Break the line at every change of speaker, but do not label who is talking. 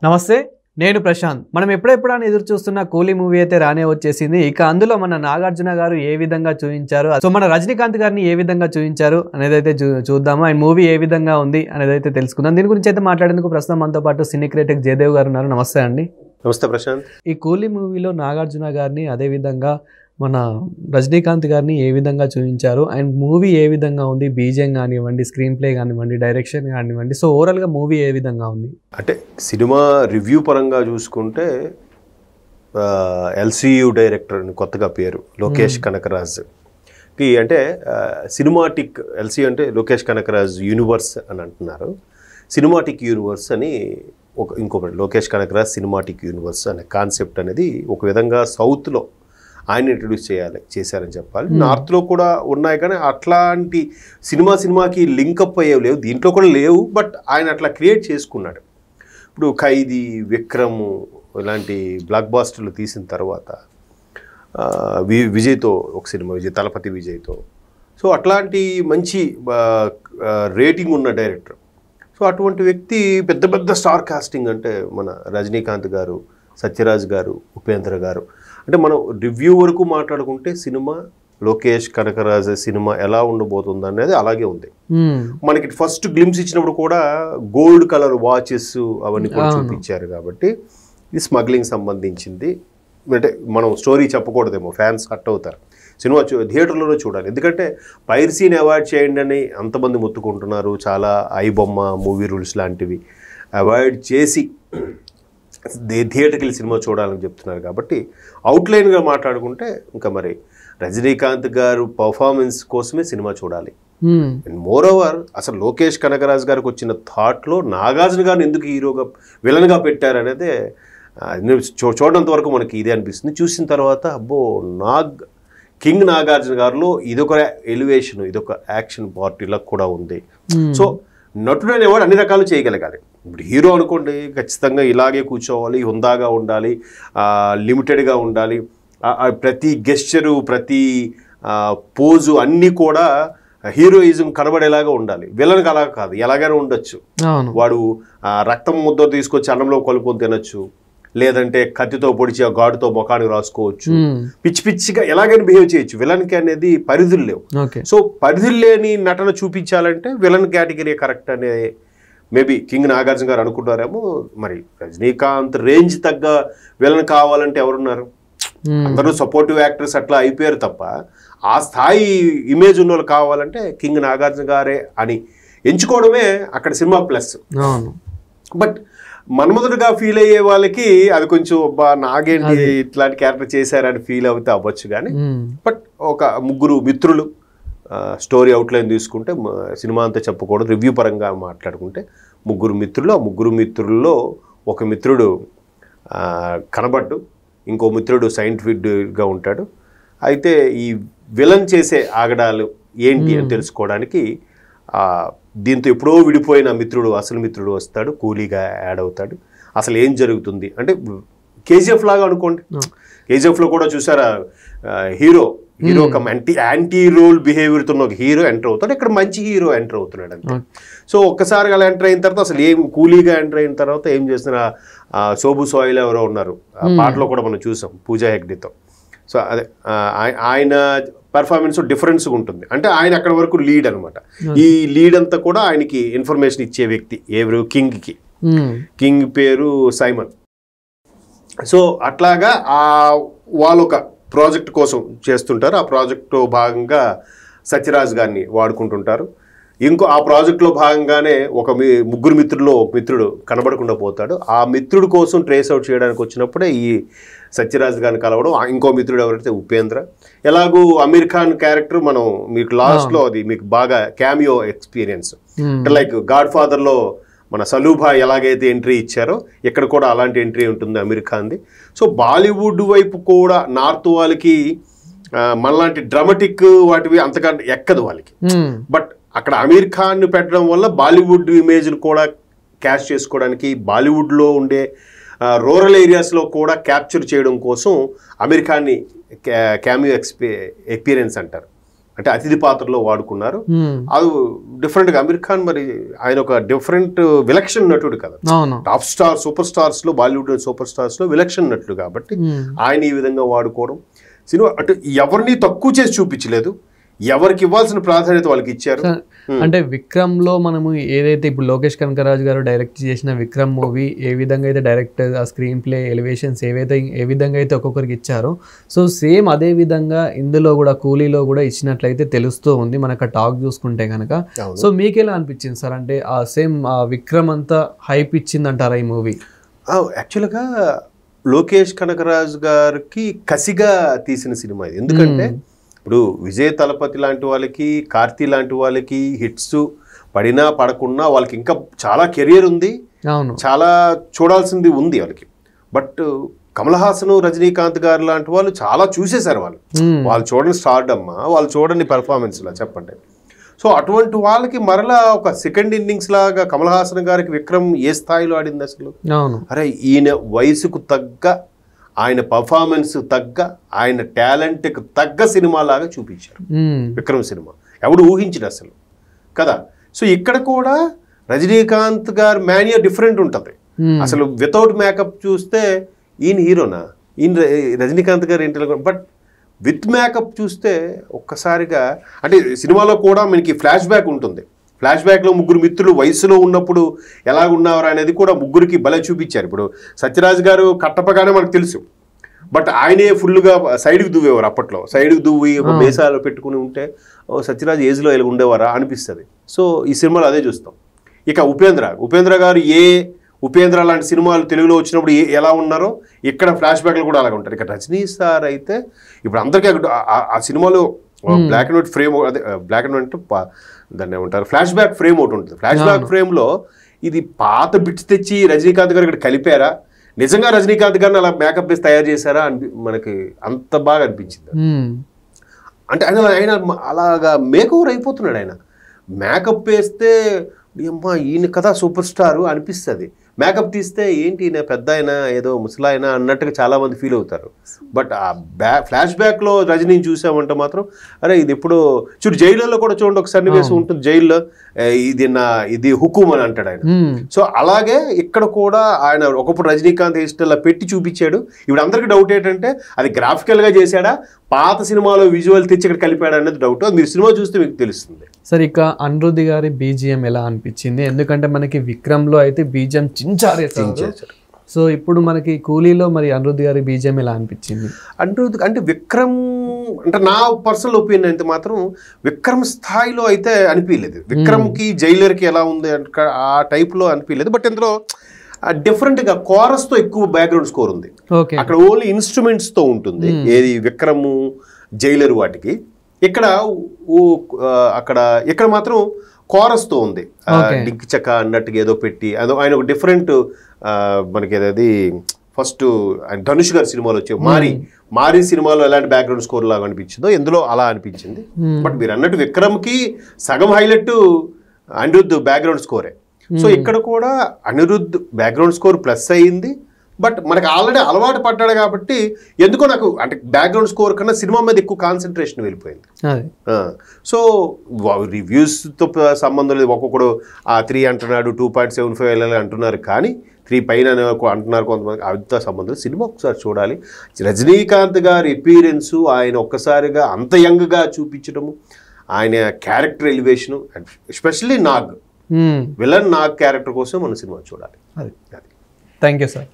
నమస్తే, నేను ప్రశాంత్. మనం ఎప్పుడెప్పుడని ఎదురు చూస్తున్న కూలీ మూవీ అయితే రానే వచ్చేసింది. ఇక అందులో మన నాగార్జున గారు ఏ విధంగా చూపించారు, సో మన రజనీకాంత్ గారిని ఏ విధంగా చూపించారు అనేది అయితే చూద్దాము. అండ్ మూవీ ఏ విధంగా ఉంది అనేది అయితే తెలుసుకుందాం. దీని గురించి అయితే మాట్లాడేందుకు ప్రస్తుతం మనతో పాటు సినీ క్రిటిక్ జయదేవ్ గారు ఉన్నారు. నమస్తే అండి.
నమస్తే ప్రశాంత్.
ఈ కూలీ మూవీలో నాగార్జున గారిని, అదేవిధంగా మన రజనీకాంత్ గారిని ఏ విధంగా చూపించారు, అండ్ మూవీ ఏ విధంగా ఉంది, బీజిఎం కానివ్వండి, స్క్రీన్ ప్లే కానివ్వండి, డైరెక్షన్ కానివ్వండి, సో ఓవరాల్గా మూవీ ఏ విధంగా ఉంది?
అంటే సినిమా రివ్యూ పరంగా చూసుకుంటే ఎల్సీయూ డైరెక్టర్ కొత్తగా పేరు లోకేష్ కనకరాజ్కి, అంటే సినిమాటిక్ ఎల్సీ అంటే లోకేష్ కనకరాజ్ యూనివర్స్ అని అంటున్నారు. సినిమాటిక్ యూనివర్స్ అని ఇంకొకటి లోకేష్ కనకరాజ్ సినిమాటిక్ యూనివర్స్ అనే కాన్సెప్ట్ అనేది ఒక విధంగా సౌత్లో ఆయన ఇంట్రడ్యూస్ చేశారని చెప్పాలి. నార్త్లో కూడా ఉన్నాయి, కానీ అట్లాంటి సినిమాకి లింకప్ అయ్యేవి లేవు, దీంట్లో కూడా లేవు. బట్ ఆయన అట్లా క్రియేట్ చేసుకున్నాడు. ఇప్పుడు ఖైదీ, విక్రమ్ ఇలాంటి బ్లాక్ బాస్టర్లు తీసిన తర్వాత విజయ్తో ఒక సినిమా, తలపతి విజయ్తో, సో అట్లాంటి మంచి రేటింగ్ ఉన్న డైరెక్టర్. సో అటువంటి వ్యక్తి పెద్ద పెద్ద స్టార్ కాస్టింగ్, అంటే మన రజనీకాంత్ గారు, సత్యరాజ్ గారు, ఉపేంద్ర గారు, అంటే మనం రివ్యూ వరకు మాట్లాడుకుంటే సినిమా లోకేష్ కనకరాజ్ సినిమా ఎలా ఉండబోతుంది అనేది అలాగే ఉంది. మనకి ఫస్ట్ గ్లిమ్స్ ఇచ్చినప్పుడు కూడా గోల్డ్ కలర్ వాచెస్ అవన్నీ కూడా చూపించారు. కాబట్టి ఇది స్మగ్లింగ్ సంబంధించింది. అంటే మనం స్టోరీ చెప్పకూడదేమో, ఫ్యాన్స్ హట్ అవుతారు. సినిమా థియేటర్లోనే చూడాలి, ఎందుకంటే పైరసీని అవాయిడ్ చేయండి అని అంతమంది మొత్తుకుంటున్నారు. చాలా ఐబొమ్మ, మూవీ రూల్స్ లాంటివి అవాయిడ్ చేసి థియేటర్కి వెళ్ళి సినిమా చూడాలని చెప్తున్నారు. కాబట్టి అవుట్లైన్గా మాట్లాడుకుంటే ఇంకా మరి రజనీకాంత్ గారు పర్ఫార్మెన్స్ కోసమే సినిమా చూడాలి. అండ్ మోర్ ఓవర్ అసలు లోకేష్ కనకరాజ్ గారికి వచ్చిన థాట్లో నాగార్జున గారిని ఎందుకు హీరోగా విలన్గా పెట్టారు అనేది చూడడంత వరకు మనకి ఇదే అనిపిస్తుంది. చూసిన తర్వాత అబ్బో, కింగ్ నాగార్జున గారిలో ఇదొక ఎలివేషన్, ఇదొక యాక్షన్ పార్టీలా కూడా ఉంది. సో నటుడు అనేవాడు అన్ని రకాలు చేయగలగాలి. ఇప్పుడు హీరో అనుకోండి, ఖచ్చితంగా ఇలాగే కూర్చోవాలి, హుందాగా ఉండాలి, లిమిటెడ్గా ఉండాలి, ప్రతి గెస్చరు, ప్రతి పోజు అన్నీ కూడా హీరోయిజం కనబడేలాగా ఉండాలి. విలన్కి అలా కాదు, ఎలాగైనా ఉండొచ్చు. వాడు రక్తం ముద్ద తీసుకొచ్చి అన్నంలో కలుపుకొని తినొచ్చు, లేదంటే కత్తితో పొడిచి ఆ ఘాటుతో ముఖానికి రాసుకోవచ్చు, పిచ్చి పిచ్చిగా ఎలాగైనా బిహేవ్ చేయొచ్చు. విలన్కి అనేది పరిధులు లేవు. సో పరిధులు లేని నటన చూపించాలంటే విలన్ కేటగిరీ కరెక్ట్ అనే మేబీ కింగ్ నాగార్జున గారు అనుకుంటారేమో. మరి రజనీకాంత్ రేంజ్ తగ్గ విలన్ కావాలంటే ఎవరున్నారు? అందరూ సపోర్టివ్ యాక్టర్స్ అట్లా అయిపోయారు తప్ప, ఆ స్థాయి ఇమేజ్ ఉన్న వాళ్ళు కావాలంటే కింగ్ నాగార్జున గారే అని ఎంచుకోవడమే అక్కడ సినిమా ప్లస్. బట్ మన్మధుడుగా ఫీల్ అయ్యే వాళ్ళకి అది కొంచెం నాగేంటి ఇట్లాంటి క్యారెక్టర్ చేశారని ఫీల్ అవుతే అవ్వచ్చు. కానీ బట్ ఒక ముగ్గురు మిత్రులు స్టోరీ అవుట్లైన్ తీసుకుంటే, సినిమా అంతా చెప్పకూడదు, రివ్యూ పరంగా మాట్లాడుకుంటే ముగ్గురు మిత్రులు, ఆ ముగ్గురు మిత్రుల్లో ఒక మిత్రుడు కనబడ్డు, ఇంకో మిత్రుడు సైంటిఫిక్గా ఉంటాడు. అయితే ఈ విలన్ చేసే ఆగడాలు ఏంటి అని తెలుసుకోవడానికి దీంతో ఎప్పుడో విడిపోయిన మిత్రుడు, అసలు మిత్రుడు వస్తాడు, కూలీగా యాడ్ అవుతాడు. అసలు ఏం జరుగుతుంది అంటే కేజీఎఫ్ లాగా అనుకోండి. కేజీఎఫ్లో కూడా చూసారా, హీరో ఒక యాంటీ రోల్ బిహేవియర్తో ఒక హీరో ఎంటర్ అవుతాడు, ఇక్కడ మంచి హీరో ఎంటర్ అవుతున్నాడు అంతే. సో ఒక్కసారిగా అలా ఎంటర్ అయిన తర్వాత అసలు ఏం కూలీగా ఎంటర్ అయిన తర్వాత ఏం చేస్తున్న శోభు సోయిల్ ఎవరో ఉన్నారు, పాటలో కూడా మనం చూసాం పూజా హెగ్డేతో. సో అదే ఆయన పెర్ఫార్మెన్స్ డిఫరెన్స్గా ఉంటుంది. అంటే ఆయన అక్కడ వరకు లీడ్ అనమాట. ఈ లీడ్ అంతా కూడా ఆయనకి ఇన్ఫర్మేషన్ ఇచ్చే వ్యక్తి ఎవరు? కింగ్ పేరు సైమన్. సో అట్లాగా వాళ్ళు ఒక ప్రాజెక్ట్ కోసం చేస్తుంటారు. ఆ ప్రాజెక్టు భాగంగా సత్యరాజ్ గారిని వాడుకుంటుంటారు. ఆ ప్రాజెక్టులో భాగంగానే ముగ్గురు మిత్రుల్లో ఒక మిత్రుడు కనబడకుండా పోతాడు. ఆ మిత్రుడు కోసం ట్రేస్ అవుట్ చేయడానికి వచ్చినప్పుడే ఈ సత్యరాజ్ గారిని కలవడం. ఇంకో మిత్రుడు ఎవరైతే ఉపేంద్ర. ఎలాగూ అమీర్ ఖాన్ క్యారెక్టర్ మనం మీకు లాస్ట్లో అది మీకు బాగా క్యామియో ఎక్స్పీరియన్స్, అంటే లైక్ గాడ్ ఫాదర్లో మన సలూభా ఎలాగైతే ఎంట్రీ ఇచ్చారో ఇక్కడ కూడా అలాంటి ఎంట్రీ ఉంటుంది అమీర్ ఖాన్ది. సో బాలీవుడ్ వైపు కూడా నార్త్ వాళ్ళకి మనలాంటి డ్రామాటిక్ వాటివి అంతకంటే ఎక్కదు వాళ్ళకి. బట్ అక్కడ అమీర్ ఖాన్ పెట్టడం వల్ల బాలీవుడ్ ఇమేజ్ను కూడా క్యాష్ చేసుకోవడానికి, బాలీవుడ్లో ఉండే రూరల్ ఏరియాస్లో కూడా క్యాప్చర్ చేయడం కోసం అమీర్ ఖాన్ని క్యామియో ఎక్స్పీరియన్స్ అంటారు. అంటే అతిథి పాత్రలో వాడుకున్నారు. అది డిఫరెంట్గా అమీర్ ఖాన్ మరి ఆయన ఒక డిఫరెంట్ విలక్షణ నటుడు కదా, టాప్ స్టార్ సూపర్ స్టార్స్ లో బాలీవుడ్ సూపర్ స్టార్స్ లో విలక్షణ నటుడు కాబట్టి ఆయన ఈ విధంగా వాడుకోవడం సినిమా అంటే ఎవరిని తక్కువ చేసి చూపించలేదు, ఎవరికి ఇవ్వాల్సిన ప్రాధాన్యత వాళ్ళకి ఇచ్చారు.
అంటే విక్రమ్ లో మనము ఏదైతే ఇప్పుడు లోకేష్ కనకరాజు గారు డైరెక్ట్ చేసిన విక్రమ్ మూవీ ఏ విధంగా అయితే డైరెక్టర్ ఆ స్క్రీన్ ప్లే ఎలివేషన్స్ ఏ విధంగా అయితే ఒక్కొక్కరికి ఇచ్చారో, సో సేమ్ అదే విధంగా ఇందులో కూడా కూలీలో కూడా ఇచ్చినట్లయితే తెలుస్తూ ఉంది మనకు టాక్ చూసుకుంటే కనుక. సో మీకు ఎలా అనిపించింది సార్, అంటే ఆ సేమ్ ఆ విక్రమ్ అంతా హైప్ ఇచ్చింది అంటారా ఈ మూవీ?
యాక్చువల్గా లోకేష్ కనకరాజు గారికి కసిగా తీసిన సినిమా ఇది. ఎందుకంటే ఇప్పుడు విజయ్ తలపతి లాంటి వాళ్ళకి, కార్తీ లాంటి వాళ్ళకి హిట్స్ పడినా పడకున్నా వాళ్ళకి ఇంకా చాలా కెరియర్ ఉంది, చాలా చూడాల్సింది ఉంది వాళ్ళకి. బట్ కమల్ హాసన్, రజనీకాంత్ గారు లాంటి వాళ్ళు చాలా చూసేశారు. వాళ్ళు చూడని స్టార్డమ్, వాళ్ళు చూడని పెర్ఫార్మెన్స్ లా చెప్పండి. సో అటువంటి వాళ్ళకి మరలా ఒక సెకండ్ ఇన్నింగ్స్ లాగా కమల్ హాసన్ గారికి విక్రమ్ ఏ స్థాయిలో ఆడింది అసలు. అరే ఈయన వయసుకు తగ్గ, ఆయన పర్ఫార్మెన్స్ తగ్గ, ఆయన టాలెంట్కి తగ్గ సినిమా లాగా చూపించారు విక్రమ్ సినిమా. ఎవడు ఊహించడు అసలు కదా. సో ఇక్కడ కూడా రజనీకాంత్ గారు మేనియా డిఫరెంట్ ఉంటుంది. అసలు వితౌట్ మేకప్ చూస్తే ఈయన హీరోనా, ఈయన రజనీకాంత్ గారు ఏంటి, బట్ విత్ మేకప్ చూస్తే ఒక్కసారిగా అంటే సినిమాలో కూడా మనకి ఫ్లాష్ బ్యాక్ ఉంటుంది. ఫ్లాష్ బ్యాక్లో ముగ్గురు మిత్రులు వయసులో ఉన్నప్పుడు ఎలాగున్నారు అనేది కూడా ముగ్గురికి భలే చూపించారు. ఇప్పుడు సత్యరాజ్ గారు కట్టపగానే మనకు తెలుసు, బట్ ఆయనే ఫుల్గా సైడ్కి దువ్వేవారు. అప్పట్లో సైడ్కి దువ్వి ఒక మేసాలో పెట్టుకుని ఉంటే సత్యరాజ్ ఏజ్లో ఇలా ఉండేవారా అనిపిస్తుంది. సో ఈ సినిమాలో అదే చూస్తాం. ఇక ఉపేంద్ర గారు ఉపేంద్ర లాంటి సినిమాలు తెలుగులో వచ్చినప్పుడు ఎలా ఉన్నారో ఇక్కడ ఫ్లాష్ బ్యాక్లు కూడా అలాగే ఉంటారు. ఇక రజనీ సార్ అయితే ఇప్పుడు అందరికీ ఆ సినిమాలో బ్లాక్ అండ్ వైట్ ఫ్రేమ్, అదే బ్లాక్ అండ్ వైట్ దాన్ని ఏమంటారు ఫ్లాష్ బ్యాక్ ఫ్రేమ్ ఒకటి ఉంటుంది. ఫ్లాష్ బ్యాక్ ఫ్రేమ్లో ఇది పాత బిట్స్ తెచ్చి రజనీకాంత్ గారు ఇక్కడ కలిపారా, నిజంగా రజనీకాంత్ గారిని అలా మేకప్ వేసి తయారు చేశారా మనకి అంత బాగా అనిపించింది. అంటే ఆయన అలాగా మేకవర్ అయిపోతున్నాడు. ఆయన మేకప్ వేస్తే అమ్మా ఈయన కదా సూపర్ స్టారు అనిపిస్తుంది, మేకప్ తీస్తే ఏంటి ఈయన పెద్ద అయినా ఏదో ముసలాయన అన్నట్టుగా చాలామంది ఫీల్ అవుతారు. బట్ ఆ ఫ్లాష్ బ్యాక్లో రజనీని చూసామంటే మాత్రం అరే ఇది ఎప్పుడు చూడు జైల్లో కూడా చూడండి ఒక సన్నివేశం ఉంటుంది జైల్లో, ఇది హుకుం అని అంటాడు ఆయన. సో అలాగే ఇక్కడ కూడా ఆయన ఒకప్పుడు రజనీకాంత్ ఇష్టంలా పెట్టి చూపించాడు. ఇప్పుడు అందరికీ డౌట్ ఏంటంటే అది గ్రాఫికల్గా చేశాడా, పాత సినిమాలో విజువల్ తెచ్చి ఇక్కడ కలిపాడా అనేది డౌట్. మీరు సినిమా చూస్తే మీకు తెలుస్తుంది.
సార్ ఇక అనిరుద్ధ్ గారి బీజిఎం ఎలా అనిపించింది? ఎందుకంటే మనకి విక్రమ్లో అయితే బీజిఎం చించారు. సో ఇప్పుడు మనకి కూలీలో మరి అనిరుద్ధ్ గారి బీజిఎం ఎలా అనిపించింది?
అనిరుద్ధ్ అంటే విక్రమ్ అంటే నా పర్సనల్ ఒపీనియన్ అయితే మాత్రం విక్రమ్ స్థాయిలో అయితే అనిపించలేదు. విక్రమ్కి జైలర్కి ఎలా ఉంది ఆ టైప్లో అనిపించలేదు. బట్ ఇందులో డిఫరెంట్గా కోరస్తో ఎక్కువ బ్యాక్గ్రౌండ్ స్కోర్ ఉంది. అక్కడ ఓన్లీ ఇన్స్ట్రుమెంట్స్తో ఉంటుంది ఏది విక్రమ్ జైలర్ వాటికి. ఇక్కడ మాత్రం కోరస్తో ఉంది. డింక్ చక్క అన్నట్టుగా ఏదో పెట్టి ఆయన ఒక డిఫరెంట్ మనకి ఏదది ఫస్ట్ ధనుష్ గారి సినిమాలో వచ్చే మారి సినిమాలో ఎలాంటి బ్యాక్గ్రౌండ్ స్కోర్ లాగా అనిపించిందో ఇందులో అలా అనిపించింది. బట్ మీరు అన్నట్టు విక్రమ్కి సగం హైలైట్ అనిరుద్ధ్ బ్యాక్గ్రౌండ్ స్కోరే. సో ఇక్కడ కూడా అనిరుద్ధ్ బ్యాక్గ్రౌండ్ స్కోర్ ప్లస్ అయ్యింది. బట్ మనకు ఆల్రెడీ అలవాటు పడ్డాడు కాబట్టి ఎందుకో నాకు అంటే బ్యాక్గ్రౌండ్ స్కోర్ కన్నా సినిమా మీద ఎక్కువ కాన్సన్ట్రేషన్ వెళ్ళిపోయింది. సో రివ్యూస్తో సంబంధం లేదు. ఒక్కొక్కడు 3 అంటున్నాడు, 2.75 వెళ్ళాలి అంటున్నారు, కానీ 3 పైన అంటున్నారు కొంతమంది. అవితో సంబంధం సినిమా ఒకసారి చూడాలి. రజనీకాంత్ గారి అపీరెన్సు ఆయన ఒక్కసారిగా అంత యంగ్గా చూపించడము, ఆయన character elevation, especially Nag villain Nag character కోసం మన సినిమా చూడాలి.
Thank you sir.